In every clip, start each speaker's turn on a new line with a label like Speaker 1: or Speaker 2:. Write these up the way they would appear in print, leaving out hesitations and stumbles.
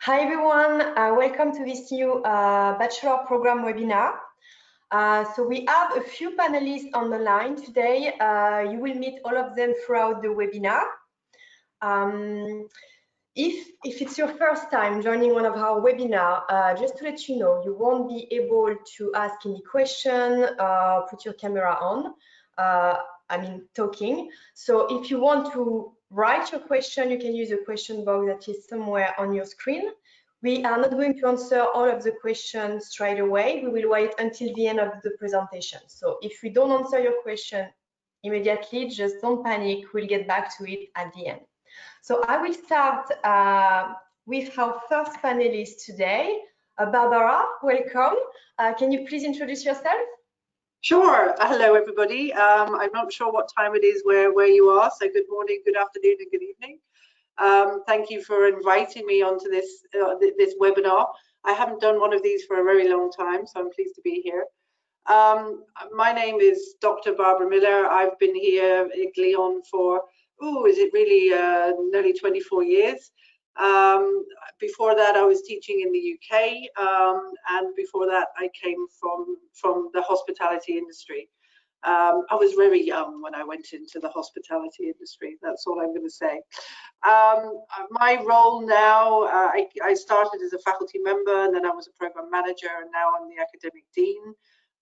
Speaker 1: Hi everyone, welcome to this new Bachelor program webinar. So we have a few panelists on the line today. You will meet all of them throughout the webinar. If it's your first time joining one of our webinar, just to let you know, you won't be able to ask any question, put your camera on, talking. So if you want to write your question, you can use the question box that is somewhere on your screen. We are not going to answer all of the questions straight away. We will wait until the end of the presentation. So if we don't answer your question immediately, just don't panic. We'll get back to it at the end. So I will start with our first panelist today, Barbara. Welcome. Can you please introduce yourself?
Speaker 2: Sure. Hello, everybody. I'm not sure what time it is where you are, so good morning, good afternoon, and good evening. Thank you for inviting me onto this webinar. I haven't done one of these for a very long time, so I'm pleased to be here. My name is Dr. Barbara Miller. I've been here at Glion for, nearly 24 years. Before that, I was teaching in the UK, and before that, I came from the hospitality industry. I was very young when I went into the hospitality industry. That's all I'm going to say. My role now, I started as a faculty member, and then I was a program manager, and now I'm the academic dean.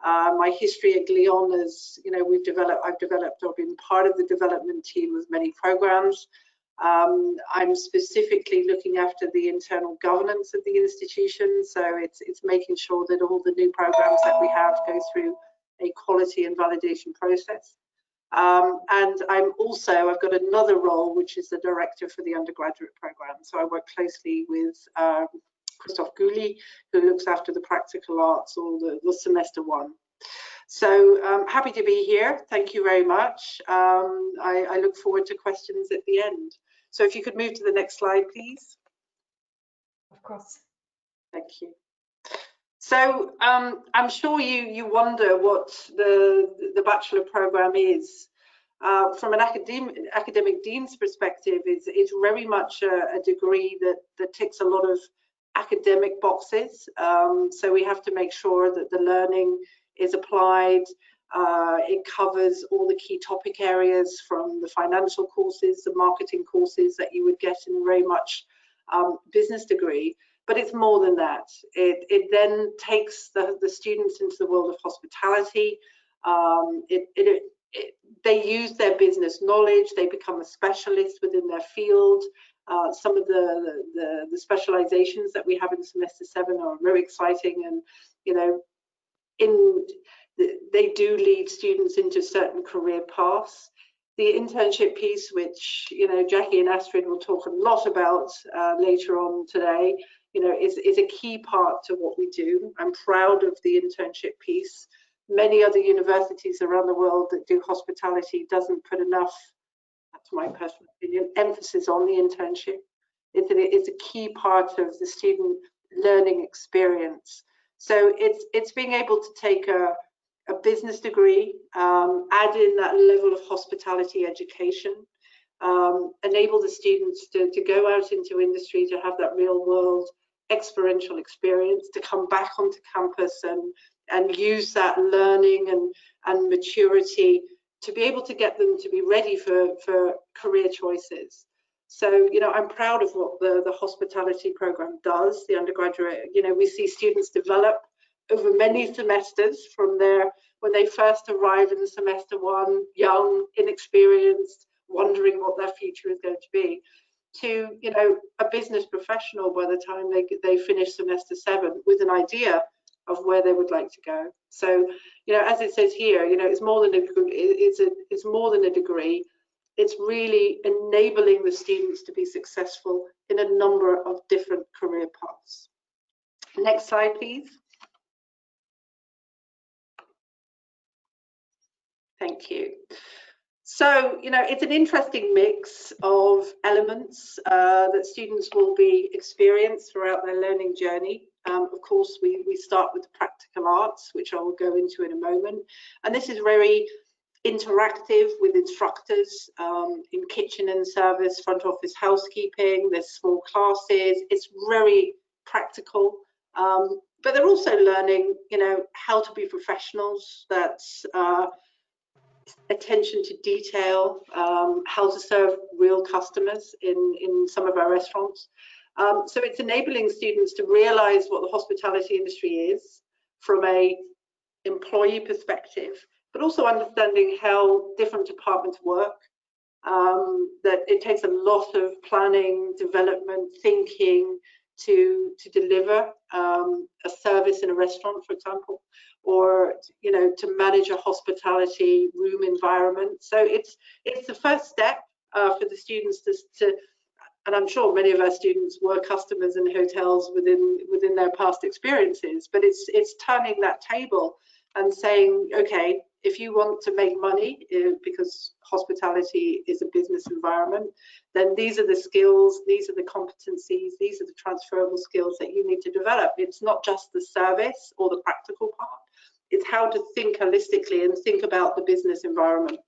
Speaker 2: My history at Glion is, I've developed or been part of the development team of many programs. I'm specifically looking after the internal governance of the institution, so it's making sure that all the new programs that we have go through a quality and validation process. And I've got another role, which is the director for the undergraduate program. So I work closely with Christophe Gouly, who looks after the practical arts or the semester one. So I'm happy to be here. Thank you very much. I look forward to questions at the end. So if you could move to the next slide, please.
Speaker 1: Of course.
Speaker 2: Thank you. So I'm sure you wonder what the Bachelor program is. From an academic dean's perspective, it's very much a degree that ticks a lot of academic boxes. So we have to make sure that the learning is applied. It covers all the key topic areas, from the financial courses, the marketing courses that you would get in a very much business degree. But it's more than that. It then takes the students into the world of hospitality. They use their business knowledge. They become a specialist within their field. Some of the specializations that we have in semester 7 are very exciting, and they do lead students into certain career paths. The internship piece, which Jacquie and Astrid will talk a lot about later on today, is a key part to what we do. I'm proud of the internship piece. Many other universities around the world that do hospitality doesn't put enough, that's my personal opinion, emphasis on the internship. It's a key part of the student learning experience. So it's being able to take a business degree, add in that level of hospitality education, enable the students to go out into industry, to have that real world experiential experience, to come back onto campus and use that learning and maturity to be able to get them to be ready for career choices. So, I'm proud of what the hospitality program does, the undergraduate. We see students develop over many semesters from when they first arrive in semester 1, young, inexperienced, wondering what their future is going to be, to a business professional by the time they finish semester 7 with an idea of where they would like to go. So as it says here, it's more than a degree. It's really enabling the students to be successful in a number of different career paths. Next slide, please. Thank you. So, it's an interesting mix of elements that students will be experienced throughout their learning journey. Of course, we start with the practical arts, which I will go into in a moment. And this is very interactive with instructors in kitchen and service, front office housekeeping. There's small classes. It's very practical. But they're also learning, you know, how to be professionals. That's attention to detail, how to serve real customers in some of our restaurants. So it's enabling students to realize what the hospitality industry is from a employee perspective, but also understanding how different departments work. That it takes a lot of planning, development, thinking to deliver a service in a restaurant, for example, or, you know, to manage a hospitality room environment. So it's the first step for the students to, and I'm sure many of our students were customers in hotels within their past experiences, but it's turning that table and saying, okay, if you want to make money, because hospitality is a business environment, then these are the skills, these are the competencies, these are the transferable skills that you need to develop. It's not just the service or the practical part, it's how to think holistically and think about the business environment.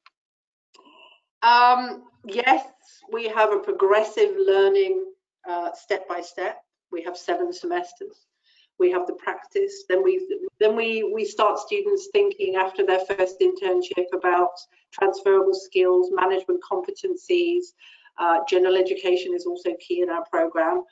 Speaker 2: Yes, we have a progressive learning step by step. We have 7 semesters. We have the practice. Then we start students thinking after their first internship about transferable skills, management competencies. General education is also key in our program.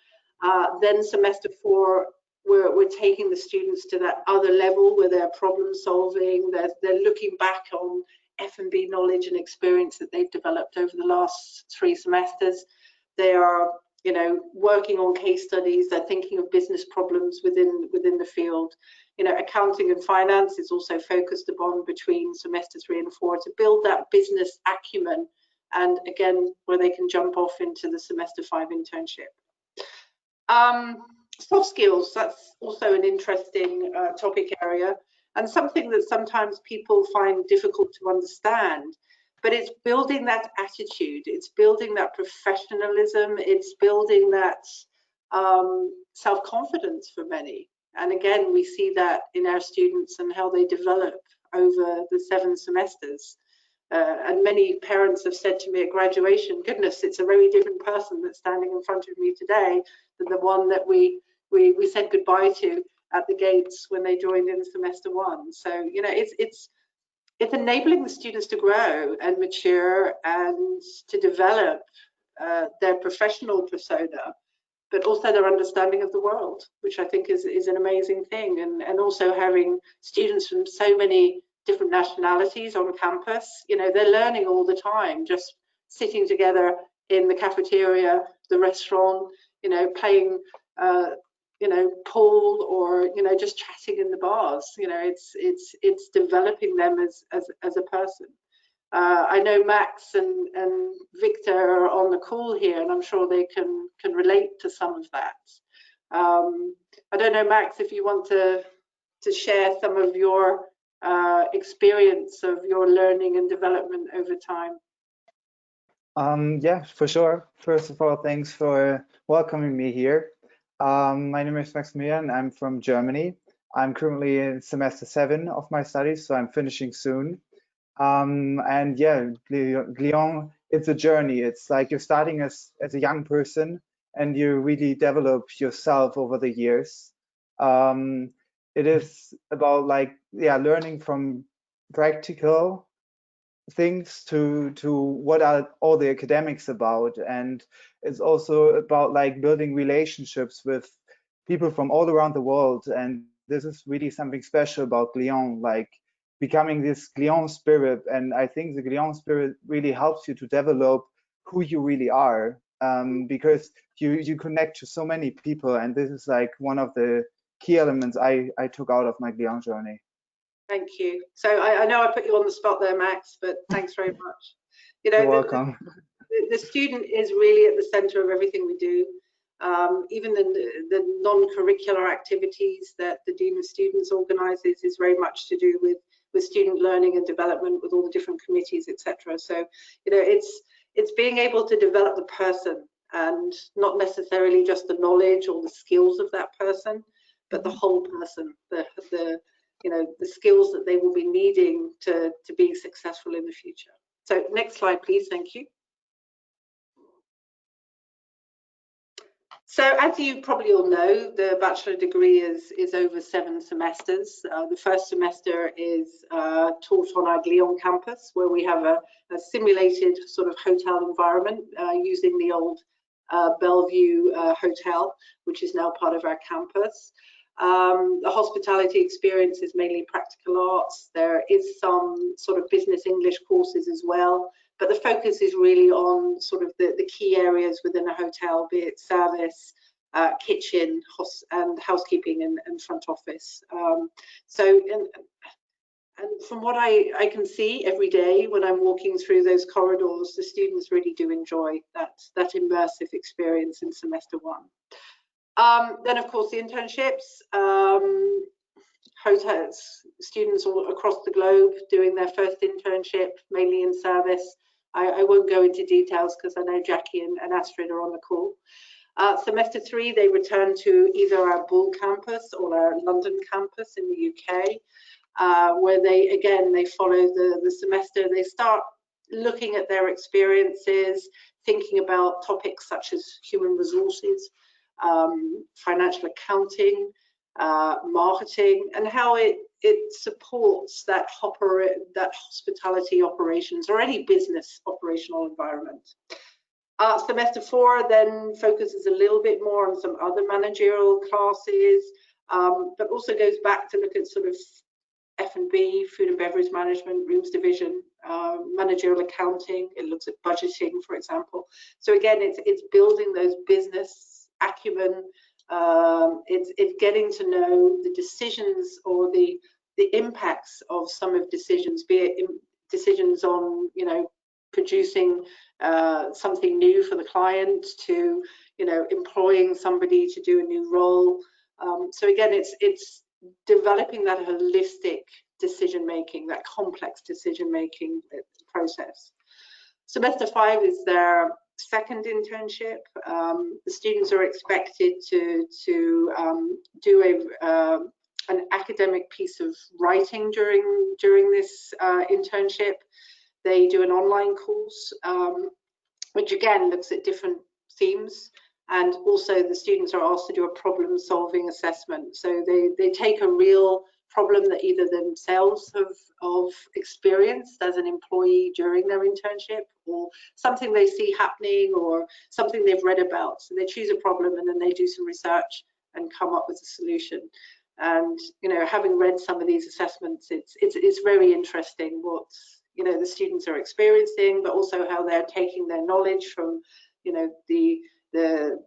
Speaker 2: Then semester 4, we're taking the students to that other level where they're problem solving. They're looking back on F&B knowledge and experience that they've developed over the last 3 semesters. They are, you know, working on case studies. They're thinking of business problems within the field. You know, accounting and finance is also focused upon between semester 3 and 4 to build that business acumen, and again, where they can jump off into the semester 5 internship. Soft skills, that's also an interesting topic area, and something that sometimes people find difficult to understand. But it's building that attitude, it's building that professionalism, it's building that self-confidence for many. And again, we see that in our students and how they develop over the 7 semesters. And many parents have said to me at graduation, goodness, it's a very different person that's standing in front of me today than the one that we said goodbye to at the gates when they joined in semester 1. So, you know, it's enabling the students to grow and mature and to develop their professional persona, but also their understanding of the world, which I think is an amazing thing. And also having students from so many different nationalities on campus, you know, they're learning all the time, just sitting together in the cafeteria, the restaurant, you know, playing, you know, pool, or, you know, just chatting in the bars. You know, it's developing them as a person. I know Max and Victor are on the call here, and I'm sure they can relate to some of that. I don't know, Max, if you want to share some of your experience of your learning and development over time.
Speaker 3: Yeah, for sure. First of all, thanks for welcoming me here. My name is Maximilian. I'm from Germany. I'm currently in semester 7 of my studies, so I'm finishing soon. And yeah, Glion, it's a journey. It's like you're starting as a young person and you really develop yourself over the years. It is about like, yeah, learning from practical things to what are all the academics about. And it's also about like building relationships with people from all around the world. And this is really something special about Glion, like becoming this Glion spirit. And I think the Glion spirit really helps you to develop who you really are, because you connect to so many people. And this is like one of the key elements I took out of my Glion journey.
Speaker 2: Thank you. So I know I put you on the spot there, Max, but thanks very much. You know,
Speaker 3: you're welcome.
Speaker 2: The student is really at the center of everything we do. Even the non-curricular activities that the Dean of Students organizes is very much to do with student learning and development, with all the different committees, etc. So, you know, it's being able to develop the person, and not necessarily just the knowledge or the skills of that person, but the whole person, the skills that they will be needing to be successful in the future. So next slide, please. Thank you. So as you probably all know, the bachelor degree is over 7 semesters. The first semester is taught on our Glion campus, where we have a simulated sort of hotel environment using the old Bellevue Hotel, which is now part of our campus. The hospitality experience is mainly practical arts. There is some sort of business English courses as well, but the focus is really on sort of the key areas within a hotel, be it service, kitchen, and housekeeping and front office. And from what I can see every day when I'm walking through those corridors, the students really do enjoy that immersive experience in semester 1. Then, of course, the internships, hotels, students all across the globe doing their first internship, mainly in service. I won't go into details because I know Jackie and Astrid are on the call. Semester 3, they return to either our Bull campus or our London campus in the UK, where they follow the semester. They start looking at their experiences, thinking about topics such as human resources, financial accounting, marketing, and how it supports that hospitality operations or any business operational environment. Semester 4 then focuses a little bit more on some other managerial classes, but also goes back to look at sort of F&B, food and beverage management, rooms division, managerial accounting. It looks at budgeting, for example. So again, it's building those business acumen. It's getting to know the decisions or the impacts of some of decisions, be it decisions on producing something new for the client, to employing somebody to do a new role. So again, it's developing that holistic decision making, that complex decision making process. Semester 5 is their second internship. The students are expected to do an academic piece of writing during this internship. They do an online course, which again looks at different themes, and also the students are asked to do a problem-solving assessment. So they take a real problem that either themselves have experienced as an employee during their internship, or something they see happening, or something they've read about. So they choose a problem and then they do some research and come up with a solution. And having read some of these assessments, it's very interesting what the students are experiencing, but also how they're taking their knowledge from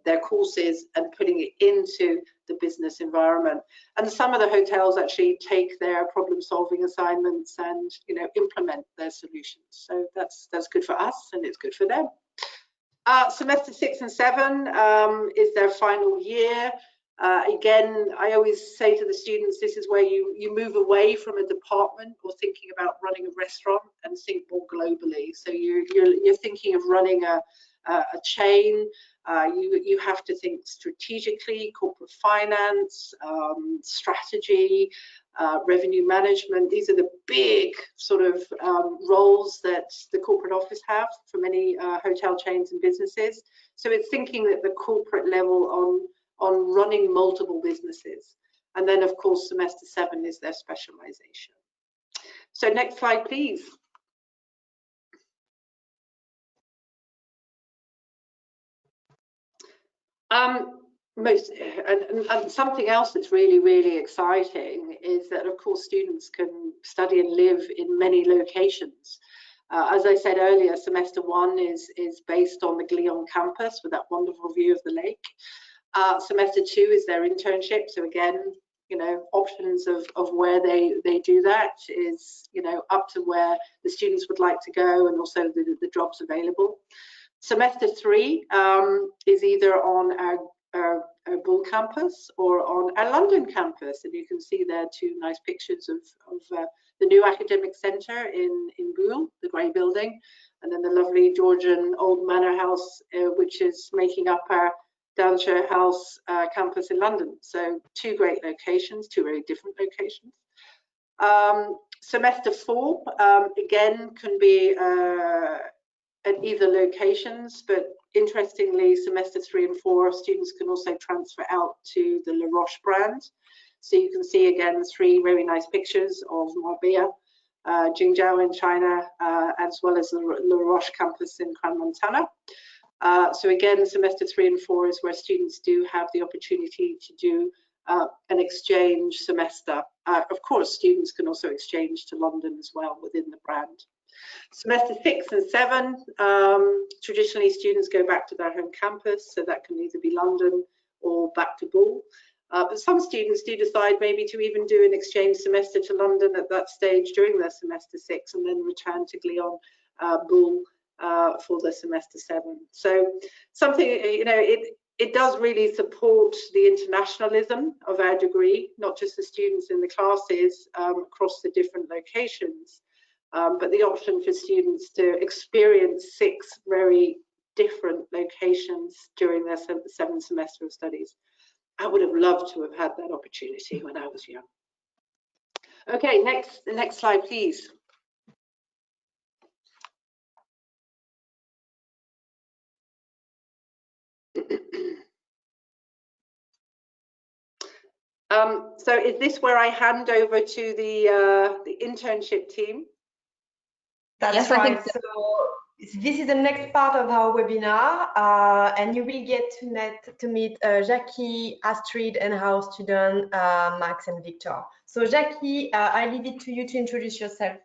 Speaker 2: their courses and putting it into the business environment. And some of the hotels actually take their problem-solving assignments and implement their solutions. So that's good for us and it's good for them. Semester 6 and 7 is their final year. Again, I always say to the students, this is where you move away from a department or thinking about running a restaurant and think more globally. So you're thinking of running a chain. You have to think strategically, corporate finance, strategy, revenue management. These are the big sort of roles that the corporate office have for many hotel chains and businesses. So it's thinking at the corporate level on running multiple businesses. And then, of course, semester 7 is their specialization. So next slide, please. And something else that's really, really exciting is that, of course, students can study and live in many locations. As I said earlier, semester 1 is based on the Glion campus with that wonderful view of the lake. Semester 2 is their internship. So again, options of where they do that is, up to where the students would like to go, and also the jobs available. Semester 3 is either on our Bull campus or on our London campus, and you can see there 2 nice pictures of the new academic centre in Bull, the grey building, and then the lovely Georgian old manor house, which is making up our Downshire House campus in London. So 2 great locations, 2 very different locations. Semester 4, again, can be at either locations, but interestingly, semester 3 and 4, students can also transfer out to the La Roche brand. So you can see again 3 very nice pictures of Marbella, Jingzhou in China, as well as the La Roche campus in Crans-Montana. So again, semester 3 and 4 is where students do have the opportunity to do an exchange semester. Of course, students can also exchange to London as well within the brand. Semester 6 and 7, traditionally students go back to their home campus, so that can either be London or back to Bull. But some students do decide maybe to even do an exchange semester to London at that stage during their semester 6 and then return to Glion, Bull for the semester 7. So something, you know, it does really support the internationalism of our degree, not just the students in the classes across the different locations, but the option for students to experience 6 very different locations during their 7th semester of studies. I would have loved to have had that opportunity when I was young. Okay, the next slide, please. So is this where I hand over to the internship team?
Speaker 1: That's
Speaker 4: yes,
Speaker 1: right.
Speaker 4: I think so.
Speaker 1: So this is the next part of our webinar, and you will get to meet Jacquie, Astrid, and our student Max and Victor. So Jacquie, I leave it to you to introduce yourself.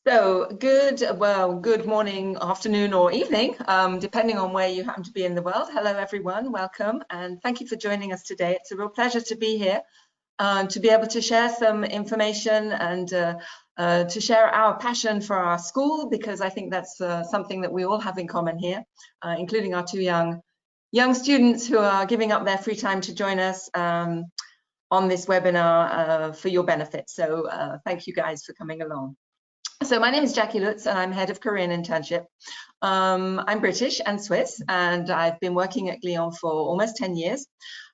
Speaker 4: So good morning, afternoon, or evening, depending on where you happen to be in the world. Hello, everyone. Welcome, and thank you for joining us today. It's a real pleasure to be here, to be able to share some information and to share our passion for our school, because I think that's something that we all have in common here, including our 2 young students who are giving up their free time to join us on this webinar for your benefit. So thank you guys for coming along. So my name is Jacquie Lutz and I'm head of Career Internship. I'm British and Swiss, and I've been working at Glion for almost 10 years.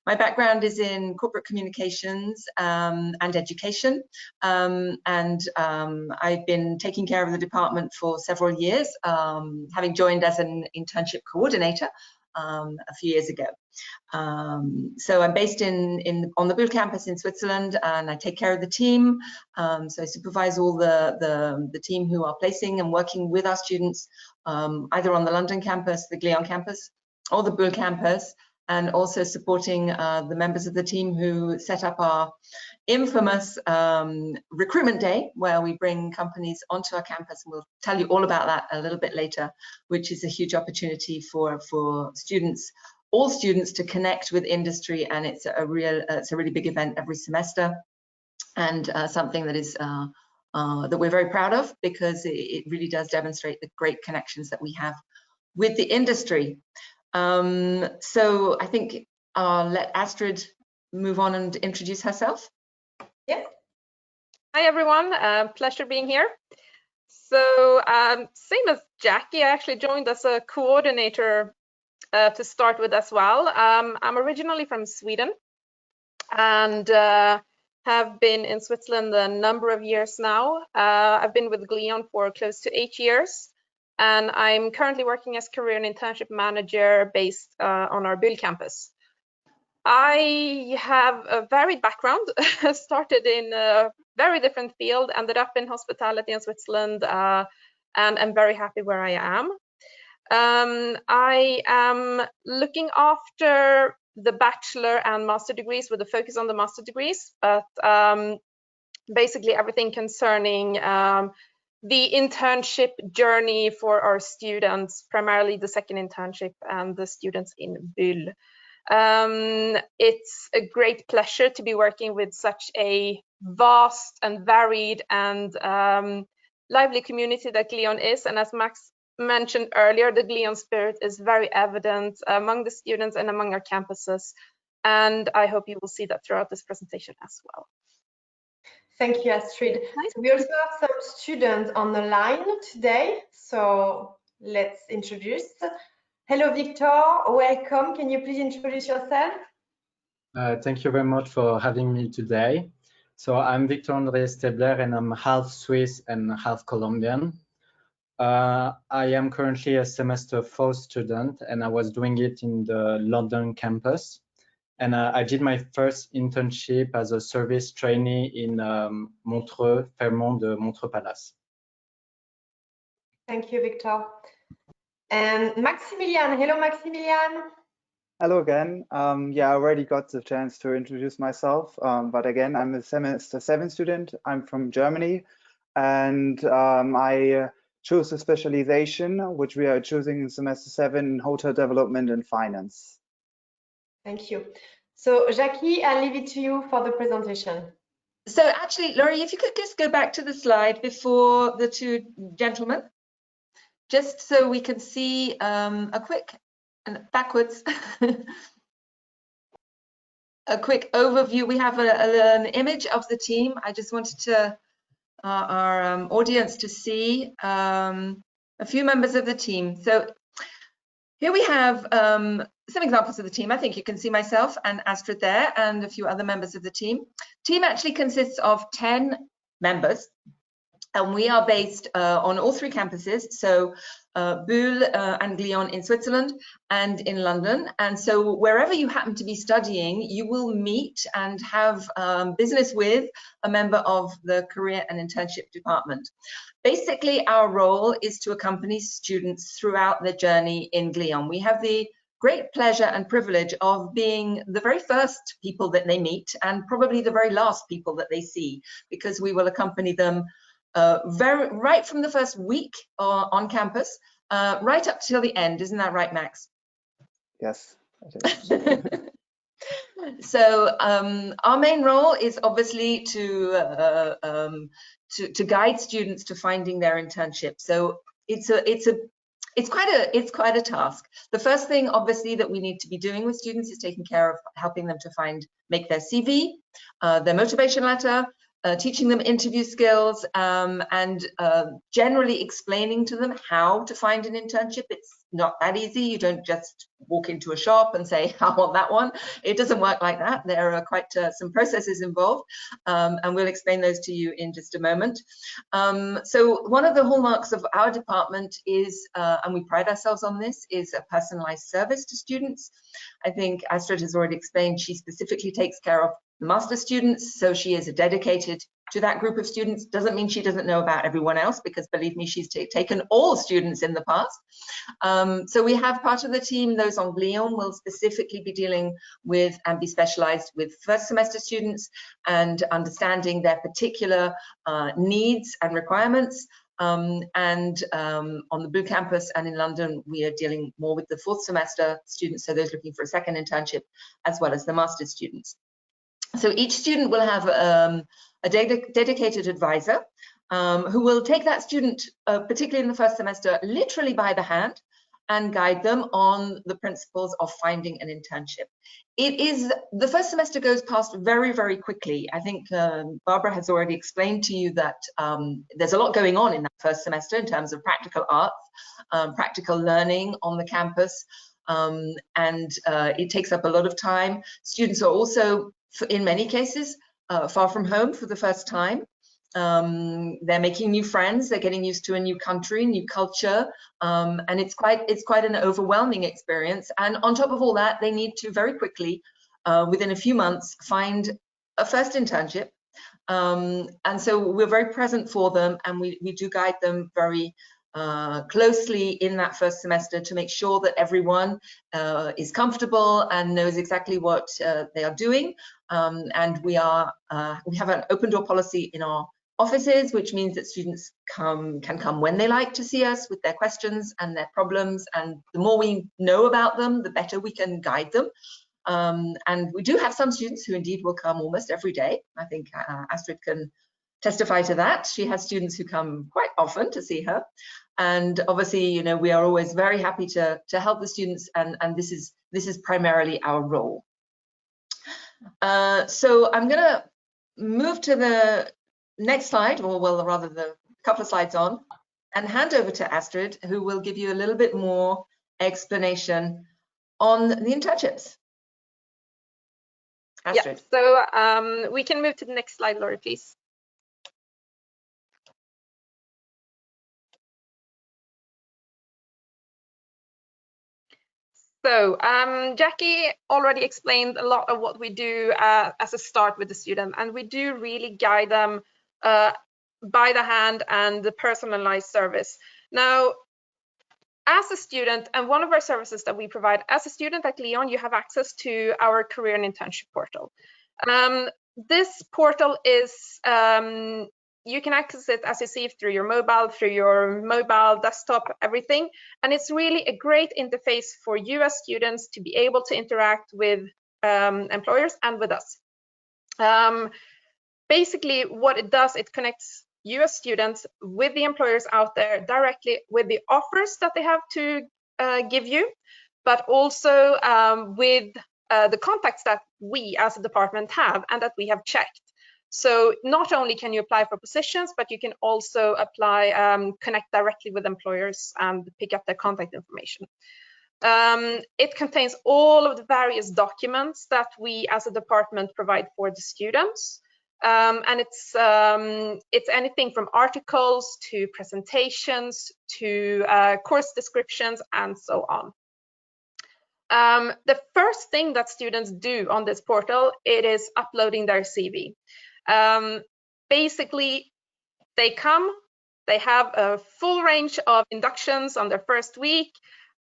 Speaker 4: My background is in corporate communications and education, and I've been taking care of the department for several years, having joined as an internship coordinator a few years ago. So I'm based on the Bull campus in Switzerland, and I take care of the team. So I supervise all the team who are placing and working with our students, either on the London campus, the Glion campus, or the Bull campus, and also supporting the members of the team who set up our infamous recruitment day, where we bring companies onto our campus, and we'll tell you all about that a little bit later, which is a huge opportunity for students, all students, to connect with industry, and it's a really big event every semester, and something that is that we're very proud of, because it really does demonstrate the great connections that we have with the industry. So I think I'll let Astrid move on and introduce herself.
Speaker 1: Yes.
Speaker 5: Hi everyone, pleasure being here. So same as Jacquie, I actually joined as a coordinator to start with as well. I'm originally from Sweden and have been in Switzerland a number of years now. I've been with Glion for close to 8 years, and I'm currently working as Career and Internship Manager based on our Bull campus. I have a varied background, started in a very different field, ended up in hospitality in Switzerland, and I'm very happy where I am. I am looking after the bachelor and master degrees with a focus on the master degrees, but basically everything concerning the internship journey for our students, primarily the second internship and the students in Bull. It's a great pleasure to be working with such a vast and varied and lively community that Glion is, and as Max mentioned earlier, the Glion spirit is very evident among the students and among our campuses, and I hope you will see that throughout this presentation as well.
Speaker 1: Thank you, Astrid. So we also have some students on the line today, so let's introduce. Hello, Victor. Welcome. Can you please introduce yourself?
Speaker 6: Thank you very much for having me today. So I'm Victor André Stabler, and I'm half Swiss and half Colombian. I am currently a semester 4 student, and I was doing it in the London campus. And I did my first internship as a service trainee in Montreux, Fairmont de Montreux Palace.
Speaker 1: Thank you, Victor. And Maximilian, hello, Maximilian.
Speaker 3: Hello again. Yeah, I already got the chance to introduce myself, but again, I'm a semester 7 student. I'm from Germany, and I chose a specialization, which we are choosing in semester 7 in hotel development and finance.
Speaker 1: Thank you. So Jacquie, I'll leave it to you for the presentation.
Speaker 4: So actually, Laurie, if you could just go back to the slide before the two gentlemen, just so we can see a quick, and backwards, a quick overview. We have an image of the team. I just wanted to our audience to see a few members of the team. So here we have some examples of the team. I think you can see myself and Astrid there and a few other members of the team. Team actually consists of 10 members, and we are based on all 3 campuses, so Bulle and Glion in Switzerland and in London. And so wherever you happen to be studying, you will meet and have business with a member of the Career and Internship department. Basically, our role is to accompany students throughout their journey in Glion. We have the great pleasure and privilege of being the very first people that they meet and probably the very last people that they see, because we will accompany them right from the first week on campus, right up till the end. Isn't that right, Max?
Speaker 3: Yes, it is.
Speaker 4: So our main role is obviously to guide students to finding their internship. So it's quite a task. The first thing, obviously, that we need to be doing with students is taking care of helping them to make their CV, their motivation letter, teaching them interview skills, and generally explaining to them how to find an internship. It's not that easy. You don't just walk into a shop and say, I want that one. It doesn't work like that. There are quite some processes involved, and we'll explain those to you in just a moment. So one of the hallmarks of our department is, and we pride ourselves on this, is a personalized service to students. I think Astrid has already explained she specifically takes care of master students, so she is dedicated to that group of students. Doesn't mean she doesn't know about everyone else, because believe me, she's taken all students in the past. So we have part of the team, those on Glion will specifically be dealing with and be specialized with first semester students and understanding their particular needs and requirements. On the Bulle campus and in London, we are dealing more with the 4th semester students, so those looking for a second internship, as well as the master's students. So each student will have a dedicated advisor who will take that student, particularly in the first semester, literally by the hand and guide them on the principles of finding an internship. The first semester goes past very, very quickly. I think Barbara has already explained to you that there's a lot going on in that first semester in terms of practical arts, practical learning on the campus, and it takes up a lot of time. Students are also, in many cases, far from home for the first time. They're making new friends, they're getting used to a new country, new culture, and it's quite an overwhelming experience. And on top of all that, they need to very quickly, within a few months, find a first internship. And so we're very present for them, and we do guide them very closely in that first semester to make sure that everyone is comfortable and knows exactly what they are doing. And we have an open door policy in our offices, which means that students can come when they like to see us with their questions and their problems. And the more we know about them, the better we can guide them. And we do have some students who indeed will come almost every day. I think Astrid can testify to that. She has students who come quite often to see her. And obviously, you know, we are always very happy to help the students, and this is primarily our role. So I'm going to move to the next slide, or well, rather the couple of slides on, and hand over to Astrid, who will give you a little bit more explanation on the internships. Astrid.
Speaker 5: Yeah, so we can move to the next slide, Laurie, please. So Jackie already explained a lot of what we do as a start with the student, and we do really guide them by the hand and the personalized service. Now, as a student, and one of our services that we provide as a student at Glion, you have access to our career and internship portal. This portal is, you can access it as you see through your mobile desktop, everything. And it's really a great interface for you as students to be able to interact with employers and with us. Basically, what it does, it connects you as students with the employers out there directly with the offers that they have to give you, but also with the contacts that we as a department have and that we have checked. So not only can you apply for positions, but you can also apply, connect directly with employers and pick up their contact information. It contains all of the various documents that we as a department provide for the students. And it's anything from articles to presentations to course descriptions and so on. The first thing that students do on this portal, it is uploading their CV. Basically, they come, they have a full range of inductions on their first week,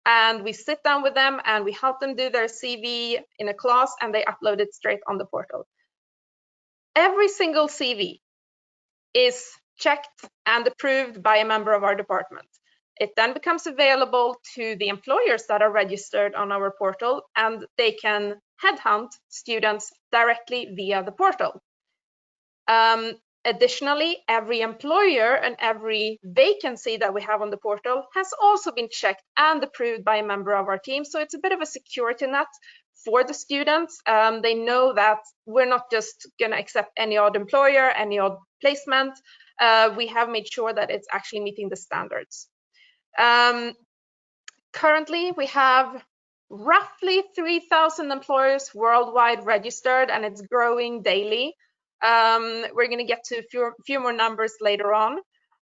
Speaker 5: and we sit down with them and we help them do their CV in a class, and they upload it straight on the portal. Every single CV is checked and approved by a member of our department. It then becomes available to the employers that are registered on our portal, and they can headhunt students directly via the portal. Additionally, every employer and every vacancy that we have on the portal has also been checked and approved by a member of our team. So it's a bit of a security net for the students. They know that we're not just going to accept any odd employer, any odd placement. We have made sure that it's actually meeting the standards. Currently, we have roughly 3,000 employers worldwide registered, and it's growing daily. We're going to get to a few more numbers later on.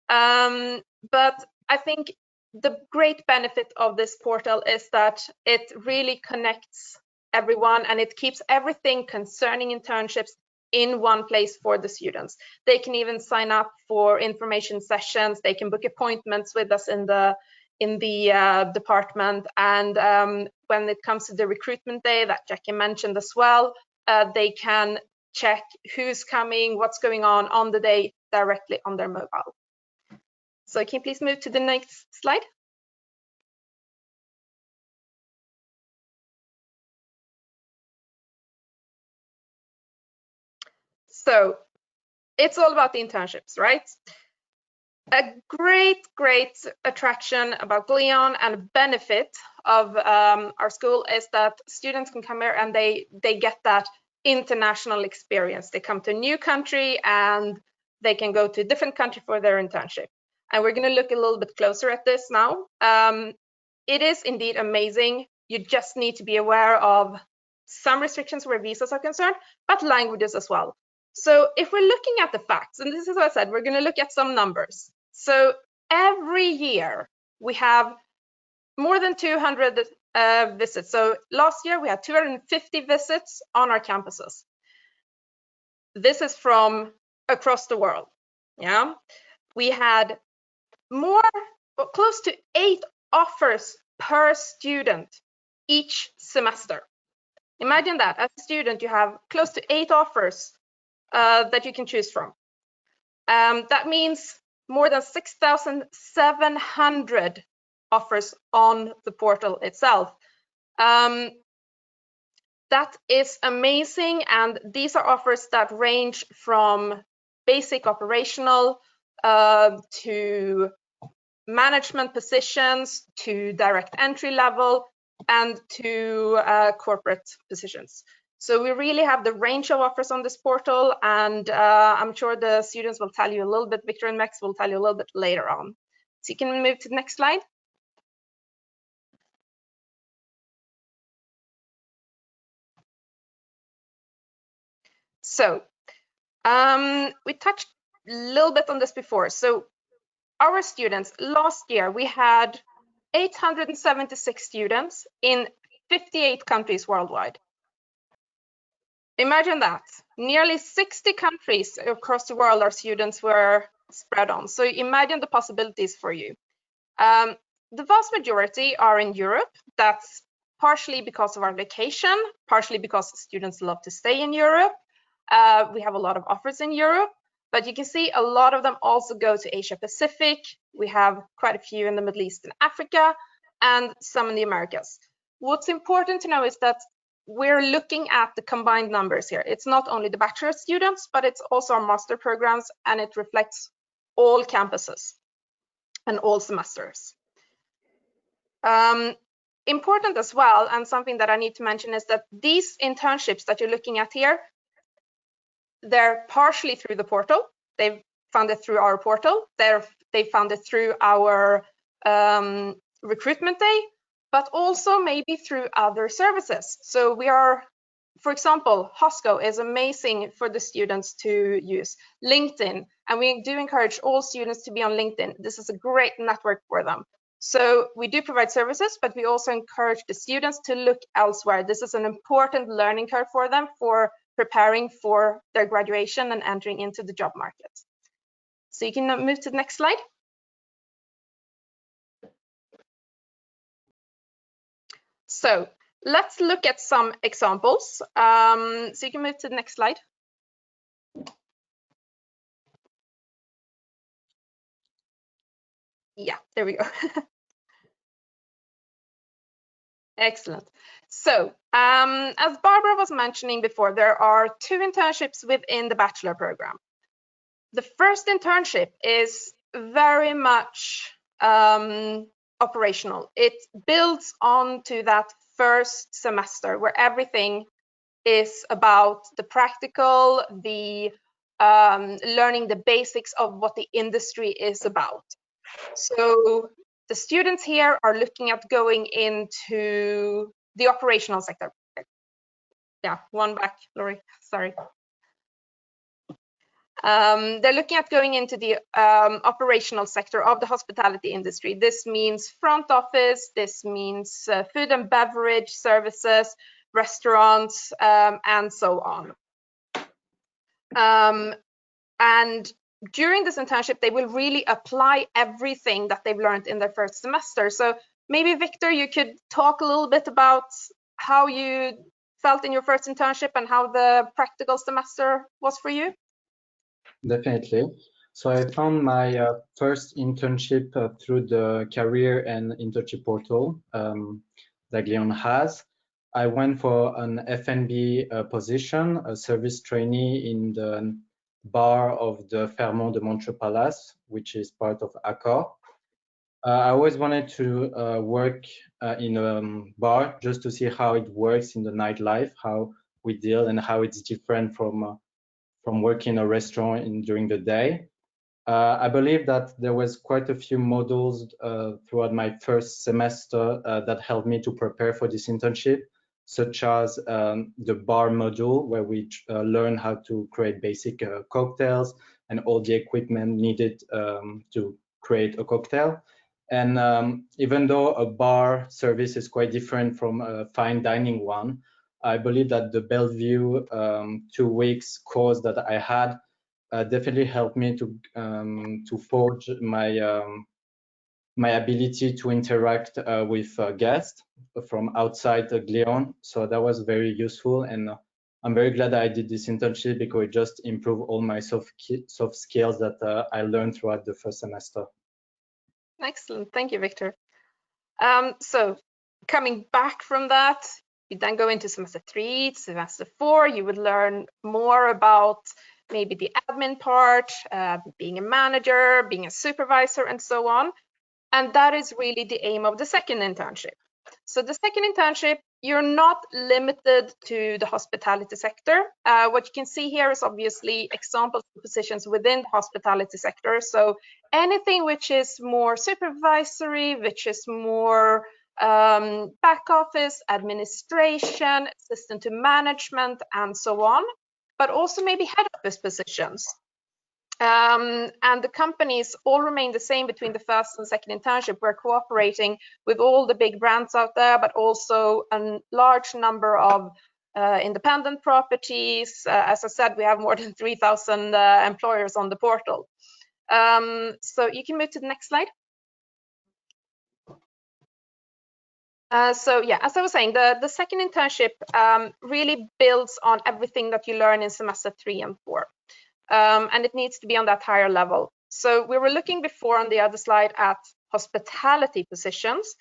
Speaker 5: But I think the great benefit of this portal is that it really connects everyone, and it keeps everything concerning internships in one place for the students. They can even sign up for information sessions. They can book appointments with us in the department. And when it comes to the recruitment day that Jackie mentioned as well, they can check who's coming, what's going on the day directly on their mobile. So can you please move to the next slide? So it's all about the internships, right? A great attraction about Glion and benefit of our school is that students can come here and they get that international experience. They come to a new country and they can go to a different country for their internship. And we're going to look a little bit closer at this now. It is indeed amazing. You just need to be aware of some restrictions where visas are concerned, but languages as well. So if we're looking at the facts, and this is what I said, we're going to look at some numbers. So every year we have more than 200 visits. So last year we had 250 visits on our campuses. This is from across the world. Yeah, we had close to 8 offers per student each semester. Imagine that as a student you have close to 8 offers that you can choose from. That means more than 6,700 offers on the portal itself. That is amazing, and these are offers that range from basic operational to management positions to direct entry level and to corporate positions. So we really have the range of offers on this portal, and I'm sure the students will tell you a little bit, Victor and Max will tell you a little bit later on. So you can move to the next slide. So we touched a little bit on this before. So our students, last year we had 876 students in 58 countries worldwide. Imagine that. Nearly 60 countries across the world our students were spread on. So imagine the possibilities for you. The vast majority are in Europe. That's partially because of our location, partially because students love to stay in Europe. We have a lot of offers in Europe, but you can see a lot of them also go to Asia Pacific. We have quite a few in the Middle East and Africa, and some in the Americas. What's important to know is that we're looking at the combined numbers here. It's not only the bachelor students, but it's also our master programs, and it reflects all campuses and all semesters. Important as well, and something that I need to mention, is that these internships that you're looking at here, they're partially through the portal. They've found it through our portal. They found it through our recruitment day, but also maybe through other services. So we are, for example, Hosco is amazing for the students to use. LinkedIn, and we do encourage all students to be on LinkedIn. This is a great network for them. So we do provide services, but we also encourage the students to look elsewhere. This is an important learning curve for them for preparing for their graduation and entering into the job market. So you can move to the next slide. So let's look at some examples. So you can move to the next slide. Yeah, there we go. Excellent. So as Barbara was mentioning before, there are 2 internships within the bachelor program. The first internship is very much operational. It builds onto that first semester where everything is about the practical, the learning the basics of what the industry is about. So the students here are looking at going into the operational sector. Yeah, one back, Lori, sorry. They're looking at going into the operational sector of the hospitality industry. This means front office, this means food and beverage services, restaurants, and so on. And during this internship, they will really apply everything that they've learned in their first semester. So maybe, Victor, you could talk a little bit about how you felt in your first internship and how the practical semester was for you.
Speaker 6: Definitely. So I found my first internship through the Career and Internship portal that Glion has. I went for an F&B position, a service trainee in the bar of the Fairmont de Montreux Palace, which is part of Accor. I always wanted to work in a bar just to see how it works in the nightlife, how we deal and how it's different from working in a restaurant during the day. I believe that there was quite a few modules throughout my first semester that helped me to prepare for this internship, such as the bar module, where we learn how to create basic cocktails and all the equipment needed to create a cocktail. And even though a bar service is quite different from a fine dining one, I believe that the Bellevue 2 weeks course that I had definitely helped me to forge my my ability to interact with guests from outside Glion. So that was very useful, and I'm very glad that I did this internship because it just improved all my soft skills that I learned throughout the first semester.
Speaker 5: Excellent, thank you, Victor. So coming back from that, you then go into semester 3, semester 4, you would learn more about maybe the admin part, being a manager, being a supervisor, and so on. And that is really the aim of the second internship. So the second internship, you're not limited to the hospitality sector. What you can see here is obviously examples of positions within the hospitality sector. So anything which is more supervisory, which is more back office, administration, assistant to management, and so on. but also maybe head office positions. And the companies all remain the same between the first and second internship. We're cooperating with all the big brands out there, but also a large number of independent properties. As I said, we have more than 3,000 employers on the portal. So you can move to the next slide. So yeah, as I was saying, the second internship really builds on everything that you learn in semester 3 and 4. And it needs to be on that higher level. So we were looking before on the other slide at hospitality positions,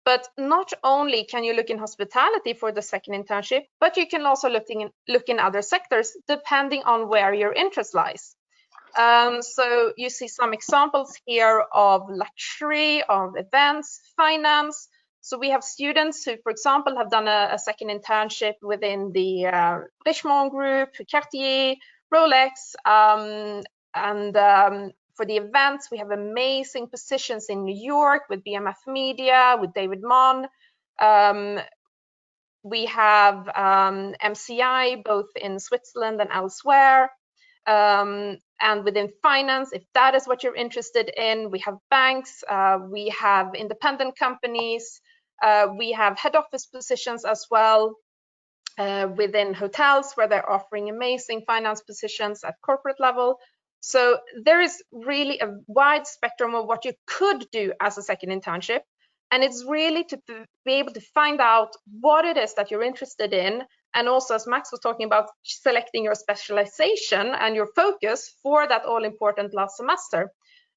Speaker 5: but not only can you look in hospitality for the second internship, but you can also look in other sectors depending on where your interest lies. So you see some examples here of luxury, of events, finance. So we have students who, for example, have done a second internship within the Richemont Group, Cartier, Rolex, and for the events, we have amazing positions in New York with BMF Media, with David Mon. We have MCI, both in Switzerland and elsewhere. And within finance, if that is what you're interested in, we have banks, we have independent companies, we have head office positions as well. Within hotels where they're offering amazing finance positions at corporate level. So there is really a wide spectrum of what you could do as a second internship. And it's really to be able to find out what it is that you're interested in. And also, as Max was talking about, selecting your specialization and your focus for that all important last semester.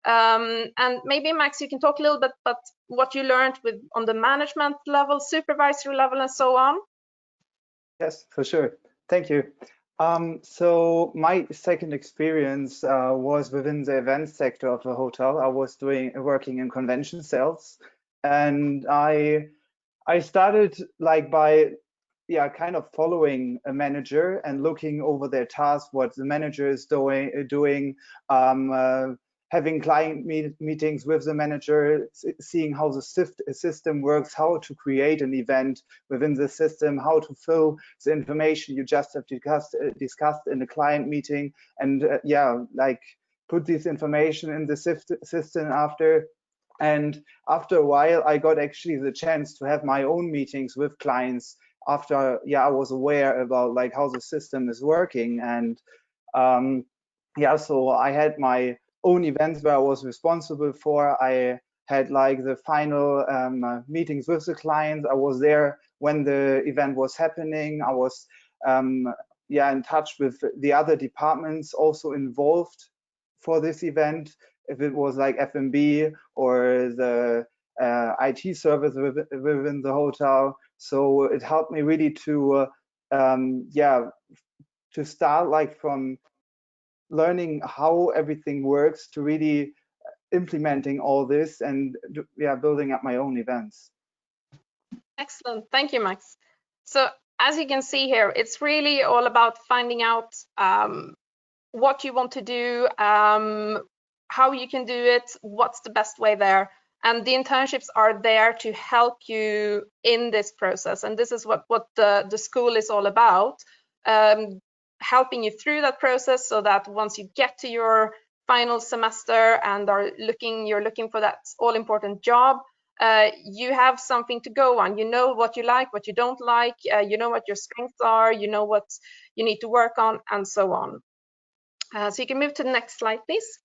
Speaker 5: And maybe Max, you can talk a little bit about what you learned on the management level, supervisory level, and so on.
Speaker 3: Yes, for sure. Thank you. So my second experience was within the event sector of a hotel. I was working in convention sales, and I started like by kind of following a manager and looking over their tasks, what the manager is doing, having client meetings with the manager, seeing how the system works, how to create an event within the system, how to fill the information you just have discussed in the client meeting, and like put this information in the system after. And after a while, I got actually the chance to have my own meetings with clients after I was aware about like how the system is working. And so I had my own events where I was responsible for. I had like the final meetings with the clients. I was there when the event was happening. I was in touch with the other departments also involved for this event, if it was like F&B or the IT service within the hotel. So it helped me really to start like from learning how everything works to really implementing all this and building up my own events.
Speaker 5: Excellent, thank you, Max. So as you can see here, it's really all about finding out what you want to do, how you can do it, what's the best way there. And the internships are there to help you in this process. And this is what the school is all about, helping you through that process so that once you get to your final semester and you're looking for that all-important job, you have something to go on. You know what you like, what you don't like, you know what your strengths are, you know what you need to work on, and so on. So you can move to the next slide, please.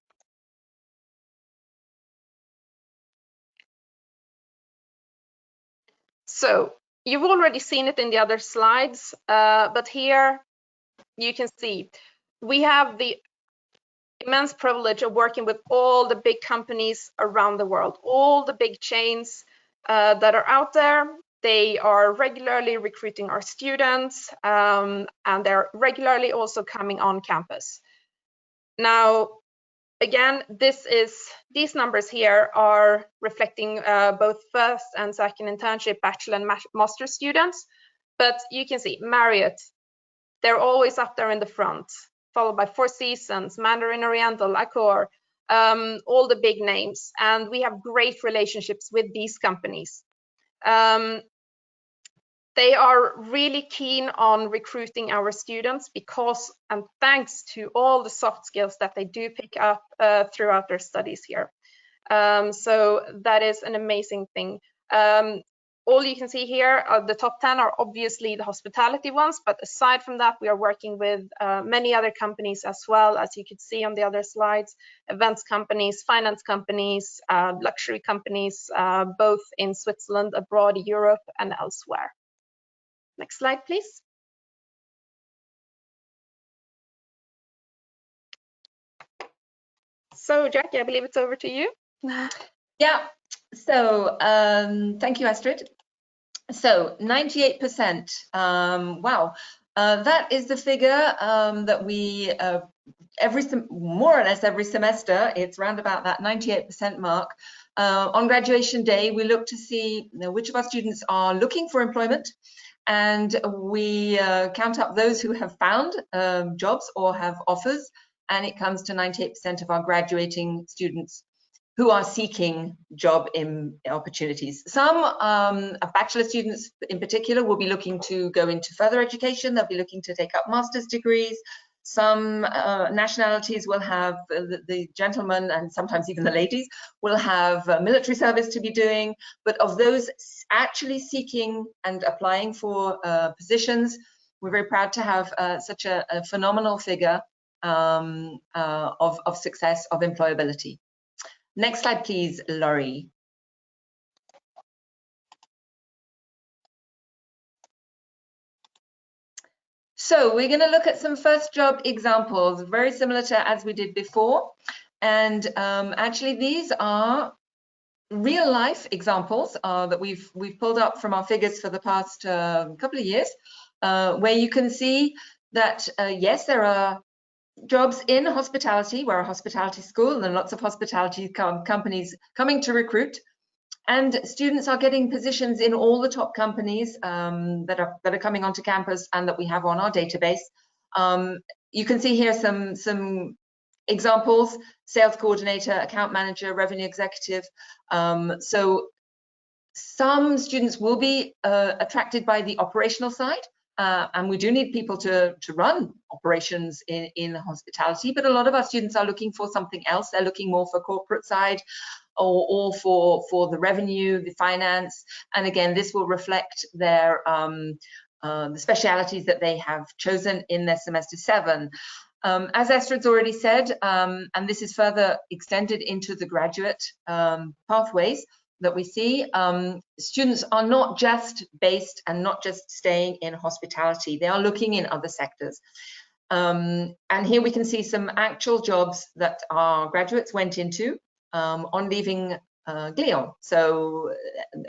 Speaker 5: So you've already seen it in the other slides, but here you can see we have the immense privilege of working with all the big companies around the world, all the big chains that are out there. They are regularly recruiting our students, and they're regularly also coming on campus. Now, again, these numbers here are reflecting both first and second internship, bachelor and master students. But you can see Marriott, they're always up there in the front, followed by Four Seasons, Mandarin Oriental, Accor, all the big names. And we have great relationships with these companies. They are really keen on recruiting our students because and thanks to all the soft skills that they do pick up throughout their studies here. So that is an amazing thing. All you can see here, the top 10 are obviously the hospitality ones, but aside from that, we are working with many other companies as well, as you could see on the other slides, events companies, finance companies, luxury companies, both in Switzerland, abroad, Europe, and elsewhere. Next slide, please. So, Jacquie, I believe it's over to you.
Speaker 4: Yeah, so thank you, Astrid. So 98%, wow, that is the figure that we, more or less every semester, it's around about that 98% mark. On graduation day, we look to see which of our students are looking for employment, and we count up those who have found jobs or have offers, and it comes to 98% of our graduating students who are seeking job opportunities. Some bachelor students in particular will be looking to go into further education. They'll be looking to take up master's degrees. Some nationalities will have, the gentlemen and sometimes even the ladies will have military service to be doing. But of those actually seeking and applying for positions, we're very proud to have such a phenomenal figure of success, of employability. Next slide, please, Laurie. So we're going to look at some first job examples, very similar to as we did before. And actually, these are real life examples that we've pulled up from our figures for the past couple of years, where you can see that, yes, there are jobs in hospitality. We're a hospitality school and lots of hospitality companies coming to recruit, and students are getting positions in all the top companies that are coming onto campus and that we have on our database. You can see here some examples: sales coordinator, account manager, revenue executive. So some students will be attracted by the operational side. And we do need people to run operations in hospitality, but a lot of our students are looking for something else. They're looking more for corporate side or for the revenue, the finance. And again, this will reflect their the specialities that they have chosen in their semester 7. As Astrid's already said, and this is further extended into the graduate pathways that we see, students are not just based and not just staying in hospitality. They are looking in other sectors. And here we can see some actual jobs that our graduates went into on leaving Glion. So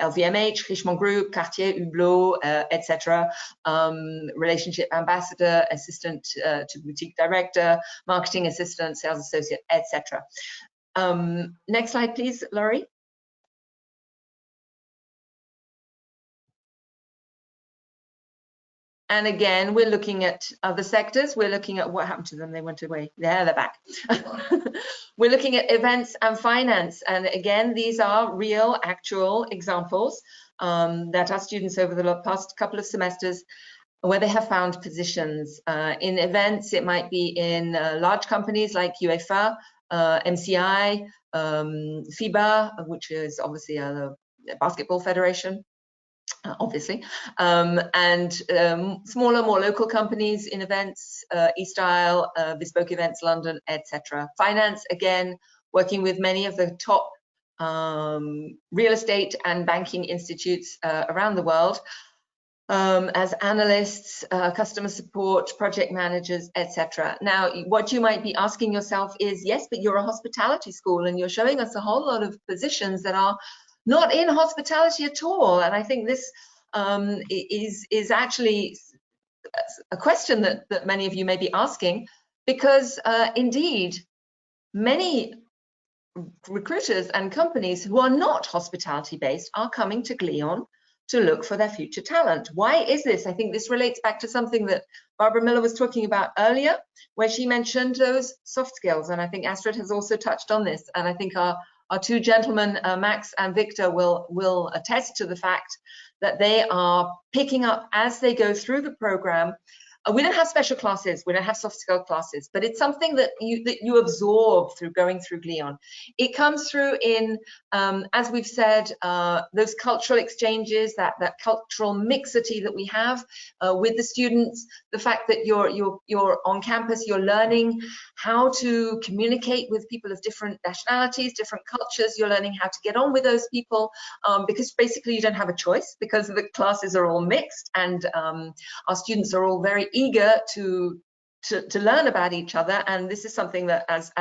Speaker 4: LVMH, Richemont Group, Cartier, Hublot, etc. Relationship ambassador, assistant to boutique director, marketing assistant, sales associate, etc. Next slide, please, Laurie. And again, we're looking at other sectors. We're looking at what happened to them. They went away. There, they're back. We're looking at events and finance. And again, these are real, actual examples that our students over the past couple of semesters, where they have found positions. In events, it might be in large companies like UEFA, MCI, FIBA, which is obviously a basketball federation. Obviously, and smaller, more local companies in events, eStyle, Bespoke Events London, etc. Finance, again, working with many of the top real estate and banking institutes around the world as analysts, customer support, project managers, etc. Now, what you might be asking yourself is, yes, but you're a hospitality school and you're showing us a whole lot of positions that are not in hospitality at all. And I think this is actually a question that many of you may be asking, because indeed, many recruiters and companies who are not hospitality based are coming to Glion to look for their future talent. Why is this? I think this relates back to something that Barbara Miller was talking about earlier, where she mentioned those soft skills. And I think Astrid has also touched on this. And I think our two gentlemen, Max and Victor, will attest to the fact that they are picking up as they go through the program. We don't have special classes, we don't have soft skill classes, but it's something that you absorb through going through Glion. It comes through in, as we've said, those cultural exchanges, that cultural mixity that we have with the students, the fact that you're on campus, you're learning how to communicate with people of different nationalities, different cultures, you're learning how to get on with those people, because basically you don't have a choice, because the classes are all mixed, and our students are all very eager to learn about each other. And this is something that as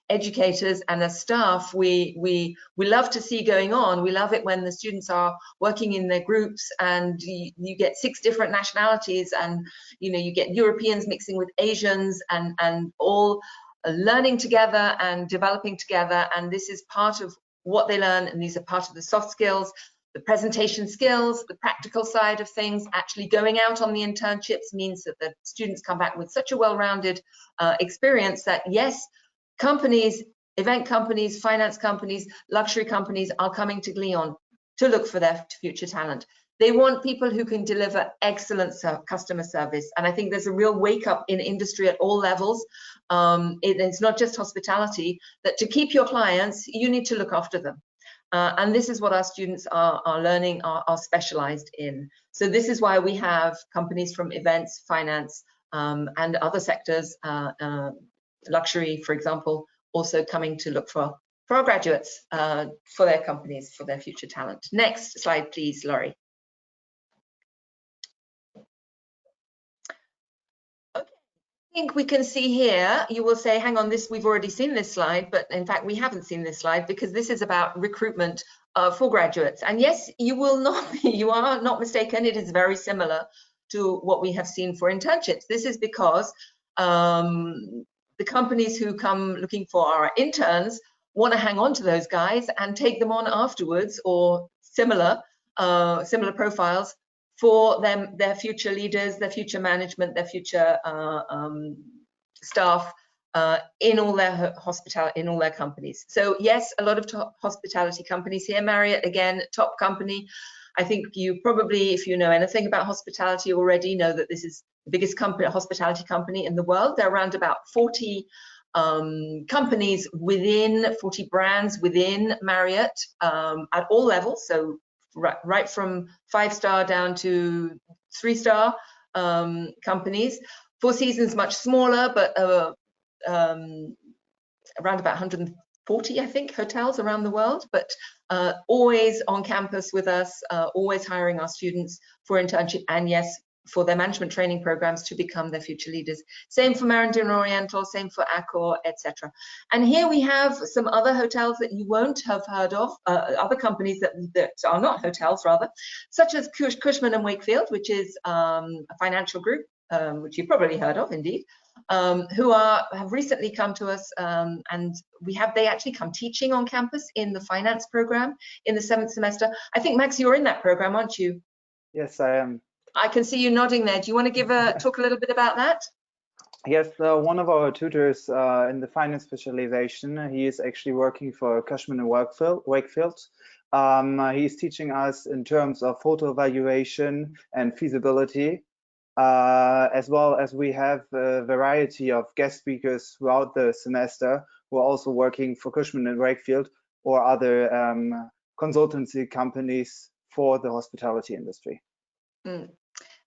Speaker 4: educators and as staff we love to see going on. We love it when the students are working in their groups and you get 6 different nationalities, and you get Europeans mixing with Asians, and all learning together and developing together. And this is part of what they learn, and these are part of the soft skills, the presentation skills, the practical side of things. Actually going out on the internships means that the students come back with such a well-rounded experience that, yes, companies, event companies, finance companies, luxury companies are coming to Glion to look for their future talent. They want people who can deliver excellent customer service. And I think there's a real wake up in industry at all levels. It's not just hospitality, that to keep your clients, you need to look after them. And this is what our students are learning, are specialized in. So this is why we have companies from events, finance, and other sectors, luxury, for example, also coming to look for our graduates, for their companies, for their future talent. Next slide, please, Laurie. I think we can see here, you will say, hang on, we've already seen this slide, but in fact we haven't seen this slide, because this is about recruitment for graduates. And yes, you are not mistaken, it is very similar to what we have seen for internships. This is because the companies who come looking for our interns want to hang on to those guys and take them on afterwards, or similar profiles, for them, their future leaders, their future management, their future staff in all their companies. So yes, a lot of top hospitality companies here. Marriott, again, top company. I think you probably, if you know anything about hospitality already, know that this is the biggest hospitality company in the world. There are around about 40 companies within, 40 brands within Marriott at all levels. So right from 5-star down to 3-star companies. Four Seasons much smaller, but around about 140, I think, hotels around the world, but always on campus with us, always hiring our students for internship, and yes, for their management training programs to become their future leaders. Same for Marindin Oriental, same for Accor, etc. And here we have some other hotels that you won't have heard of, other companies that are not hotels rather, such as Cushman & Wakefield, which is a financial group, which you probably heard of indeed, who have recently come to us, and they actually come teaching on campus in the finance program in the 7th semester. I think, Max, you're in that program, aren't you?
Speaker 3: Yes, I am.
Speaker 4: I can see you nodding there. Do you want to talk a little bit about that?
Speaker 3: Yes, one of our tutors in the finance specialization, he is actually working for Cushman & Wakefield. He's teaching us in terms of photo evaluation and feasibility, as well as we have a variety of guest speakers throughout the semester who are also working for Cushman & Wakefield or other consultancy companies for the hospitality industry.
Speaker 4: Mm.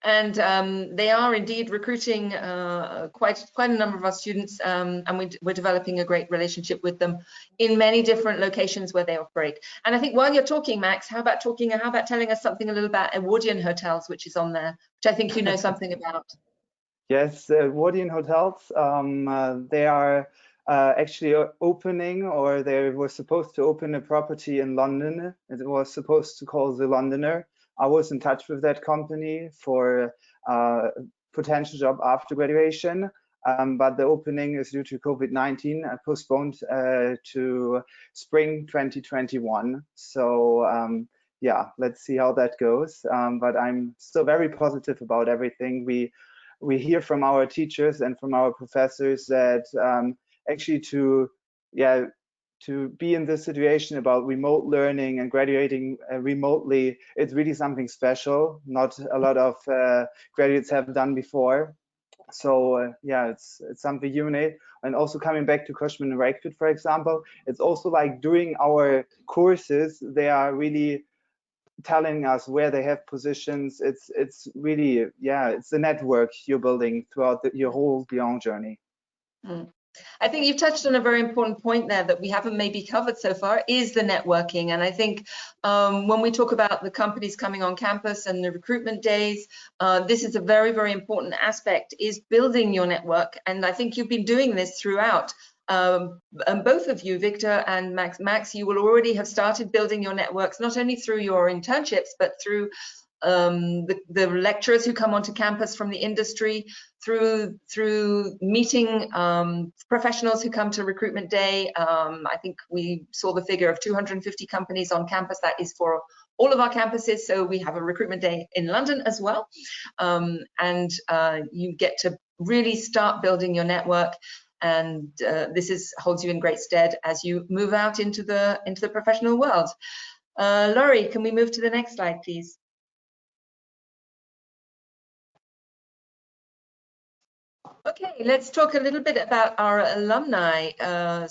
Speaker 4: And they are indeed recruiting quite a number of our students, and we're developing a great relationship with them in many different locations where they operate. And I think while you're talking, Max, how about telling us something a little about Edwardian Hotels, which is on there, which I think you know something about.
Speaker 3: Yes, Edwardian Hotels, they are actually opening, or they were supposed to open a property in London. It was supposed to call the Londoner. I was in touch with that company for potential job after graduation, but the opening is due to COVID-19 postponed to spring 2021. So yeah, let's see how that goes. But I'm still very positive about everything. We hear from our teachers and from our professors that actually to be in this situation about remote learning and graduating remotely, it's really something special. Not a lot of graduates have done before. So yeah, it's something unique. And also coming back to Cushman and Wakefield, for example, it's also like during our courses, they are really telling us where they have positions. It's really, yeah, it's the network you're building throughout your whole Glion journey.
Speaker 4: I think you've touched on a very important point there that we haven't maybe covered so far, is the networking. And I think when we talk about the companies coming on campus and the recruitment days, this is a very, very important aspect, is building your network. And I think you've been doing this throughout. And both of you, Victor and Max, you will already have started building your networks, not only through your internships, but through the lecturers who come onto campus from the industry, through meeting professionals who come to recruitment day. I think we saw the figure of 250 companies on campus. That is for all of our campuses. So we have a recruitment day in London as well. And you get to really start building your network. And this holds you in great stead as you move out into the professional world. Laurie, can we move to the next slide, please? Okay, let's talk a little bit about our alumni. A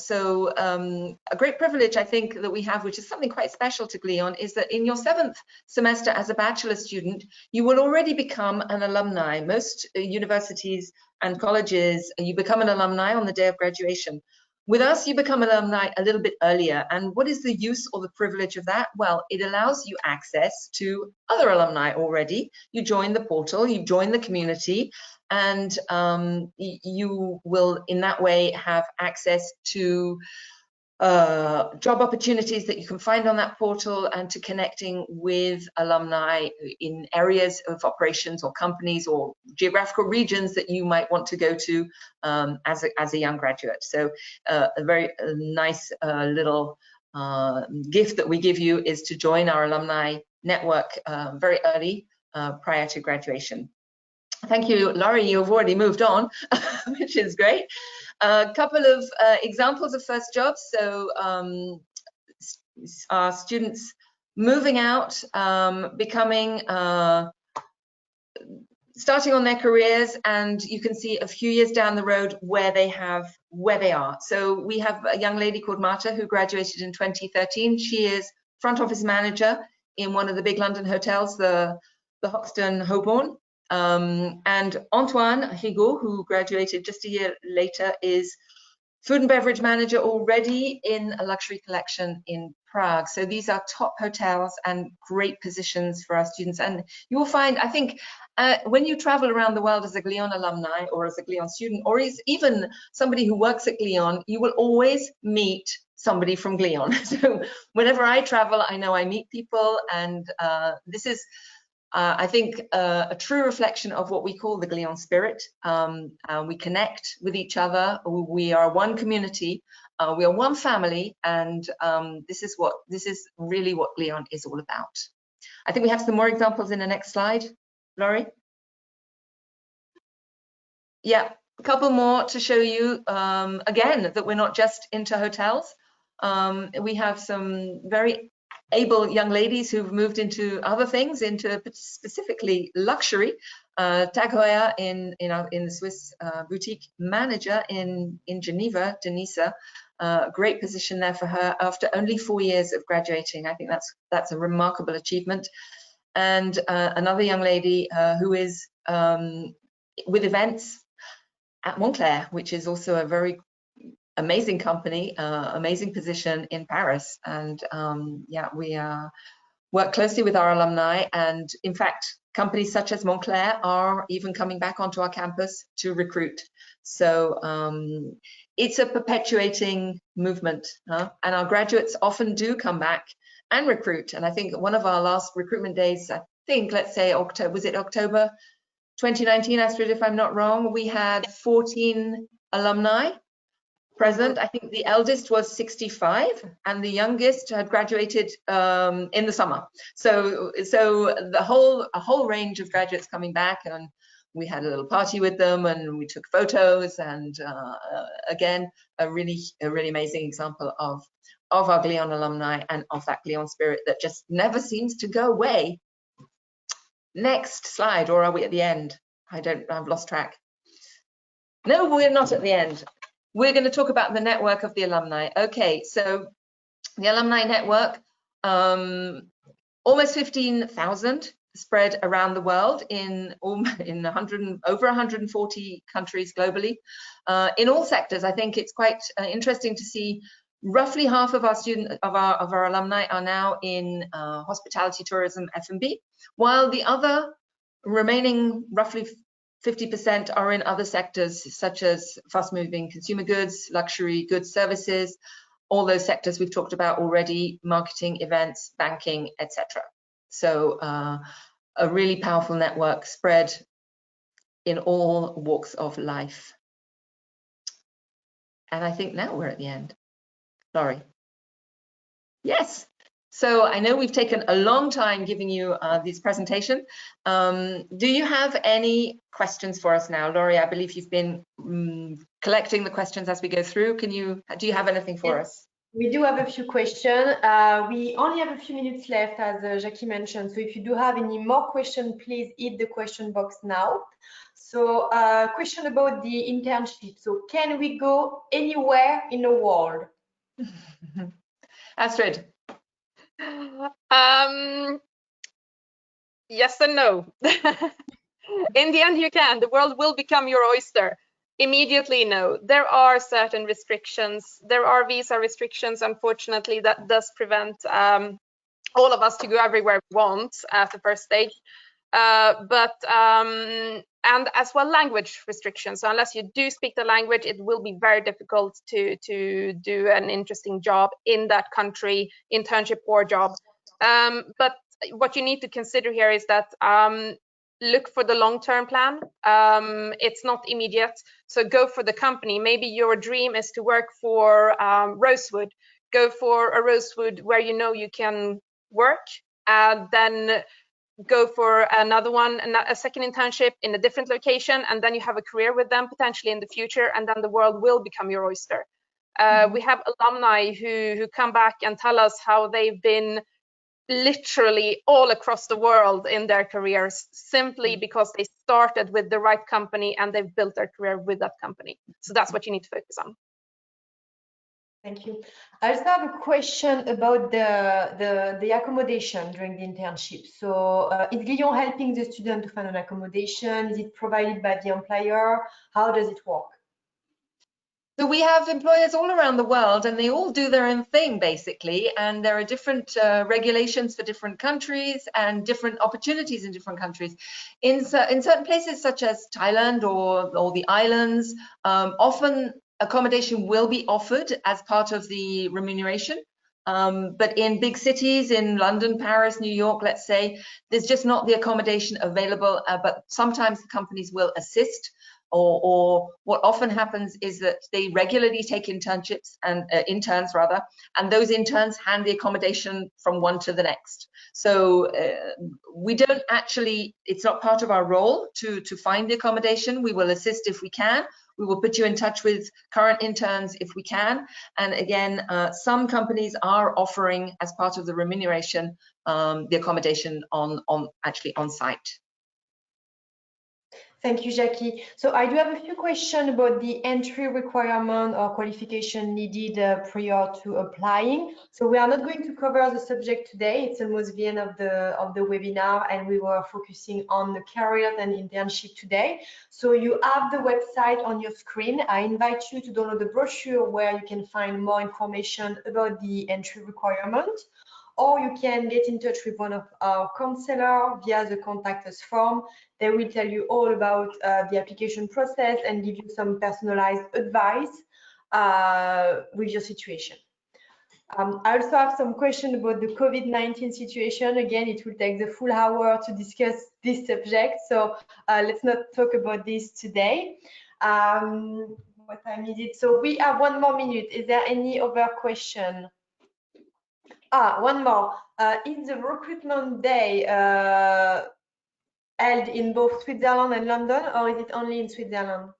Speaker 4: great privilege I think that we have, which is something quite special to Glion, is that in your 7th semester as a bachelor student, you will already become an alumni. Most universities and colleges, you become an alumni on the day of graduation. With us, you become an alumni a little bit earlier. And what is the use or the privilege of that? Well, it allows you access to other alumni already. You join the portal, you join the community, and you will in that way have access to job opportunities that you can find on that portal, and to connecting with alumni in areas of operations or companies or geographical regions that you might want to go to as a young graduate. So a very nice little gift that we give you is to join our alumni network very early prior to graduation. Thank you, Laurie. You've already moved on, which is great. A couple of examples of first jobs. So our students moving out, becoming, starting on their careers, and you can see a few years down the road where they are. So we have a young lady called Marta who graduated in 2013. She is front office manager in one of the big London hotels, the Hoxton Holborn. And Antoine Rigaud, who graduated just a year later, is food and beverage manager already in a luxury collection in Prague. So these are top hotels and great positions for our students. And you will find, I think, when you travel around the world as a Glion alumni or as a Glion student, or even somebody who works at Glion, you will always meet somebody from Glion. So whenever I travel, I know I meet people, and this is I think a true reflection of what we call the Glion spirit. We connect with each other. We are one community. We are one family, and this is really what Glion is all about. I think we have some more examples in the next slide, Laurie. Yeah, a couple more to show you again that we're not just into hotels. We have some very able young ladies who've moved into other things, into specifically luxury. Tag Heuer in the Swiss boutique manager in Geneva, Denisa, great position there for her after only 4 years of graduating. I think that's a remarkable achievement. And another young lady who is with events at Montclair, which is also a very amazing company, amazing position in Paris. And yeah, we work closely with our alumni, and in fact companies such as Montclair are even coming back onto our campus to recruit. So it's a perpetuating movement, and our graduates often do come back and recruit. And I think one of our last recruitment days, I think, let's say October, was it October 2019, Astrid, if I'm not wrong, we had 14 alumni present. I think the eldest was 65 and the youngest had graduated in the summer. So a whole range of graduates coming back, and we had a little party with them and we took photos, and again, a really amazing example of our Glion alumni and of that Glion spirit that just never seems to go away. Next slide, or are we at the end? I've lost track. No, we're not at the end. We're going to talk about the network of the alumni. Okay, so the Alumni Network, almost 15,000 spread around the world in over 140 countries globally, in all sectors. I think it's quite interesting to see roughly half of our alumni are now in hospitality, tourism, F&B, while the other remaining roughly 50% are in other sectors such as fast-moving consumer goods, luxury goods, services, all those sectors we've talked about already, marketing, events, banking, etc. So a really powerful network spread in all walks of life. And I think now we're at the end. Sorry. Yes. So I know we've taken a long time giving you this presentation. Do you have any questions for us now? Laurie, I believe you've been collecting the questions as we go through. Do you have anything for us?
Speaker 1: We do have a few questions. We only have a few minutes left, as Jacquie mentioned. So if you do have any more questions, please hit the question box now. So question about the internship. So can we go anywhere in the world?
Speaker 4: Astrid.
Speaker 5: Yes and no. In the end, you can. The world will become your oyster. Immediately, no. There are certain restrictions. There are visa restrictions, unfortunately, that does prevent all of us to go everywhere we want at the first stage. And as well, language restrictions. So unless you do speak the language, it will be very difficult to do an interesting job in that country, internship or job. But what you need to consider here is that look for the long-term plan. It's not immediate, so go for the company. Maybe your dream is to work for Rosewood. Go for a Rosewood where you know you can work, and then go for another one, a second internship in a different location, and then you have a career with them potentially in the future, and then the world will become your oyster. We have alumni who come back and tell us how they've been literally all across the world in their careers simply because they started with the right company and they've built their career with that company. So that's what you need to focus on.
Speaker 1: Thank you. I also have a question about the accommodation during the internship. So is Glion helping the student to find an accommodation? Is it provided by the employer? How does it work?
Speaker 4: So we have employers all around the world, and they all do their own thing, basically. And there are different regulations for different countries and different opportunities in different countries. In certain places, such as Thailand or the islands, often accommodation will be offered as part of the remuneration. But in big cities, in London, Paris, New York, let's say, there's just not the accommodation available. But sometimes the companies will assist. Or what often happens is that they regularly take internships and interns rather, and those interns hand the accommodation from one to the next. So we don't actually, it's not part of our role to find the accommodation. We will assist if we can. We will put you in touch with current interns if we can. And again, some companies are offering as part of the remuneration the accommodation actually on site.
Speaker 1: Thank you, Jacquie. So I do have a few questions about the entry requirement or qualification needed prior to applying. So we are not going to cover the subject today. It's almost the end of the webinar, and we were focusing on the career and internship today. So you have the website on your screen. I invite you to download the brochure where you can find more information about the entry requirement. Or you can get in touch with one of our counselors via the contact us form. They will tell you all about the application process and give you some personalized advice with your situation. I also have some questions about the COVID-19 situation. Again, it will take the full hour to discuss this subject, so let's not talk about this today. What time is it? So we have 1 more minute. Is there any other question? One more. Is the recruitment day held in both Switzerland and London, or is it only in Switzerland?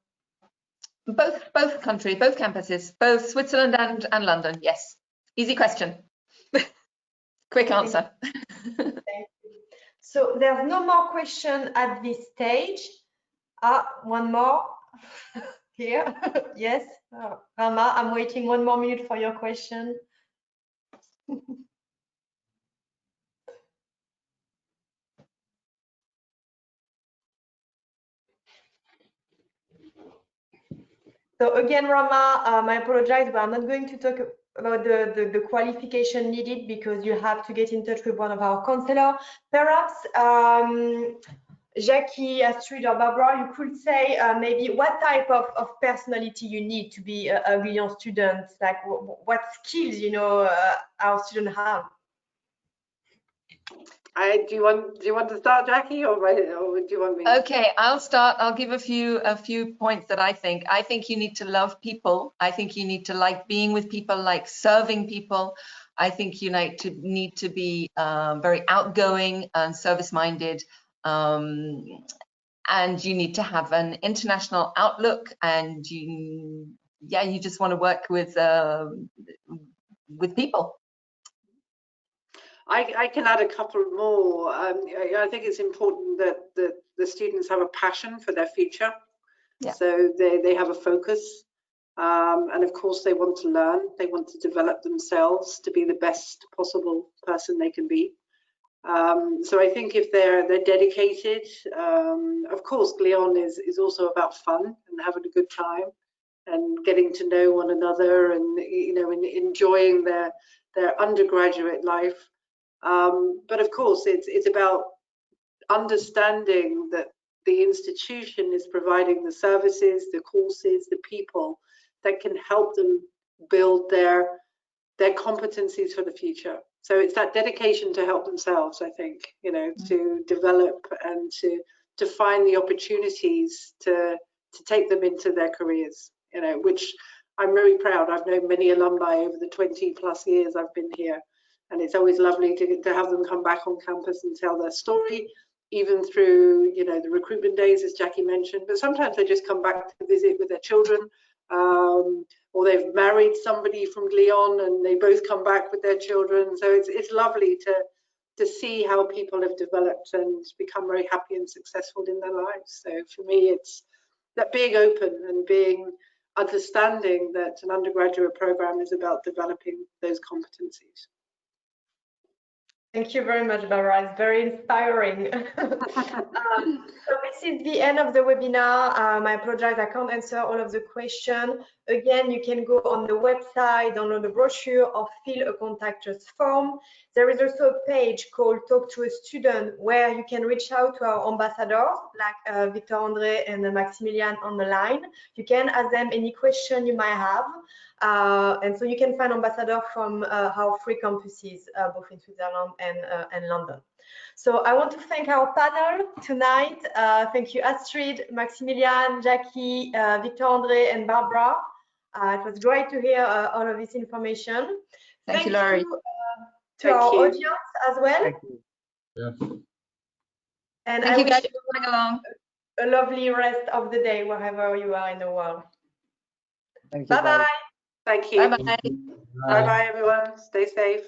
Speaker 4: Both countries, both campuses, both Switzerland and London. Yes. Easy question. Quick answer.
Speaker 1: Thank you. So there's no more question at this stage. One more here. Yes, Rama, I'm waiting 1 more minute for your question. So again, Rama, I apologize, but I'm not going to talk about the qualification needed because you have to get in touch with one of our counselors. Perhaps Jacquie, Astrid, or Barbara, you could say maybe what type of personality you need to be a Glion student, like what skills, you know, our students have.
Speaker 2: Do you want to start, Jacquie, or do you want me?
Speaker 4: Okay, I'll start. I'll give a few points that I think. I think you need to love people. I think you need to like being with people, like serving people. I think you need to be very outgoing and service-minded. And you need to have an international outlook, and you just want to work with people.
Speaker 2: I can add a couple more. I think it's important that the students have a passion for their future.
Speaker 4: Yeah.
Speaker 2: So they have a focus. And of course, they want to learn. They want to develop themselves to be the best possible person they can be. So I think if they're dedicated, of course, Glion is also about fun and having a good time and getting to know one another and, you know, enjoying their undergraduate life. But of course, it's about understanding that the institution is providing the services, the courses, the people that can help them build their competencies for the future. So it's that dedication to help themselves, I think, you know, to develop and to find the opportunities to take them into their careers, you know, which I'm very proud. I've known many alumni over the 20+ years I've been here. And it's always lovely to have them come back on campus and tell their story, even through, you know, the recruitment days, as Jacquie mentioned. But sometimes they just come back to visit with their children, or they've married somebody from Glion and they both come back with their children. So it's lovely to see how people have developed and become very happy and successful in their lives. So for me, it's that being open and being understanding that an undergraduate program is about developing those competencies.
Speaker 1: Thank you very much, Barbara. It's very inspiring. So this is the end of the webinar. I apologize, I can't answer all of the questions. Again, you can go on the website, download the brochure, or fill a contact us form. There is also a page called Talk to a Student where you can reach out to our ambassadors like Victor André and Maximilian on the line. You can ask them any question you might have. And so you can find ambassadors from our 3 campuses, both in Switzerland and London. So I want to thank our panel tonight. Thank you, Astrid, Maximilian, Jacquie, Victor André, and Barbara. It was great to hear all of this information.
Speaker 4: Thank you, Laurie.
Speaker 1: To our audience as well.
Speaker 3: Thank you.
Speaker 6: Yeah.
Speaker 1: And
Speaker 4: Thank
Speaker 1: I
Speaker 4: you guys
Speaker 1: wish
Speaker 4: for coming along.
Speaker 1: a lovely rest of the day wherever you are in the world.
Speaker 3: Thank you.
Speaker 1: Bye-bye.
Speaker 2: Thank you.
Speaker 4: Bye-bye.
Speaker 2: Bye-bye, everyone. Stay safe.